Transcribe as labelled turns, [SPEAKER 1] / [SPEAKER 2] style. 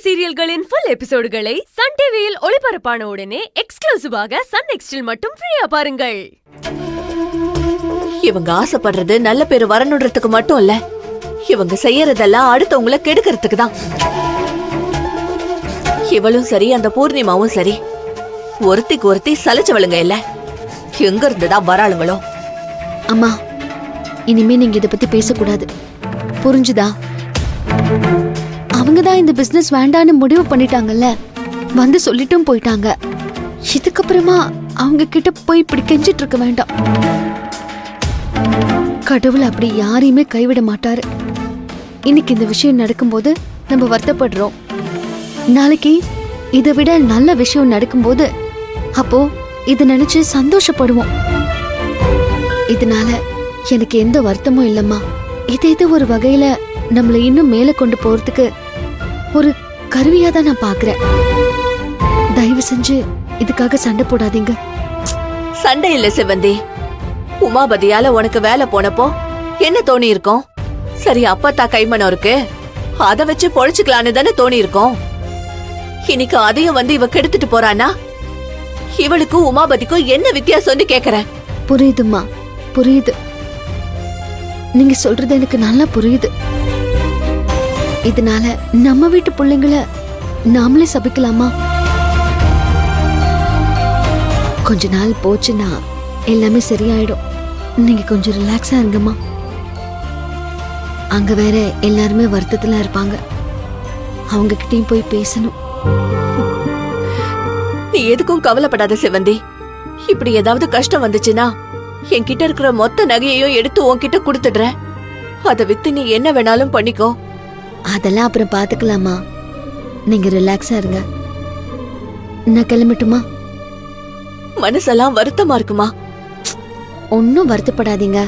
[SPEAKER 1] சீரியல்களின் full எபிசோடுகளை Sun டிவியில் ஒளிபரப்பான உடனே எக்ஸ்க்ளூசிவாக சன் நெக்ஸ்டில் மட்டும் ஃப்ரீயா பாருங்கள்.
[SPEAKER 2] இவங்க ஆசைப்படுறது நல்ல பேரு வரணுன்றதுக்கு மட்டும் இல்ல, இவங்க செய்யறதெல்லாம் அடுத்தவங்கள கெடுக்கிறதுக்கு தான். இவளும் சரி, அந்த பூர்ணிமாவும் சரி, ஒருத்திக்கு ஒருத்தி சலிச்சவளுங்க இல்ல. எங்க இருந்துதான் வராளுங்களோ.
[SPEAKER 3] அம்மா, இனிமே நீங்க இத பத்தி பேசக்கூடாது, புரிஞ்சுதா? அவங்கதான் இந்த பிசினஸ் வேண்டான்னு முடிவு பண்ணிட்டாங்கல்ல, வந்து சொல்லிட்டும் போயிட்டாங்க. இதுக்கப்புறமா அவங்க கிட்ட போய் இப்படி கெஞ்சிட்டு இருக்க வேண்டாம். கடவுள் அப்படி யாரையுமே கைவிட மாட்டாரு. இன்னைக்கு இந்த விஷயம் நடக்கும்போது நம்ம வருத்தப்படுறோம், நாளைக்கு இதை விட நல்ல விஷயம் நடக்கும்போது அப்போ இத நினைச்சு சந்தோஷப்படுவோம். இதனால எனக்கு எந்த வருத்தமும் இல்லம்மா. இது ஒரு வகையில நம்மள இன்னும் மேல கொண்டு போறதுக்கு ஒரு கருவியா தான் நான் பாக்குறேன். தயவு செஞ்சு இதுக்காக சண்டை போடாதீங்க.
[SPEAKER 2] சண்டை இல்ல செவந்தி, உமாபதியால உனக்கு வேலை போனப்போ என்ன தோணி இருக்கும்? சரி, அப்பத்தா கைமணம் இருக்கு, அத வச்சு பொழைச்சுக்கலான்னு தானே தோணி இருக்கும். இன்னைக்கு அதையும் வந்து இவ கெடுத்துட்டு போறானா? இவளுக்கும் உமாபதிக்கும் என்ன வித்தியாசம்னு கேக்குறேன்.
[SPEAKER 3] புரியுதுமா, புரியுது. நீங்க சொல்றது எனக்கு நல்லா புரியுது. இதனால நம்ம வீட்டு பிள்ளைங்களை நாமளே சபிக்கலாமா? கொஞ்ச நாள் போச்சுன்னா எல்லாமே சரியாயிடும். நீங்க கொஞ்சம் ரிலாக்ஸா இருங்கம்மா. அங்க வேற எல்லாருமே வருத்தத்துல இருப்பாங்க, அவங்க கிட்டயும் போய் பேசணும்.
[SPEAKER 2] நீ எதுக்கும் கவலைப்படாத செவந்தி. இப்படி ஏதாவது கஷ்டம் வந்துச்சுன்னா என்கிட்ட இருக்கிற மொத்த நகையையும் எடுத்து உன்கிட்ட கொடுத்துடுறேன். அதை வித்து நீ என்ன வேணாலும் பண்ணிக்கோ.
[SPEAKER 3] அதெல்லாம் அப்புறம் பாத்துக்கலாமா, நீங்க ரிலாக்ஸா இருங்க. நான் கிளம்பட்டுமா?
[SPEAKER 2] மனசெல்லாம் வருத்தமா இருக்குமா?
[SPEAKER 3] ஒன்னும் வருத்தப்படாதீங்க,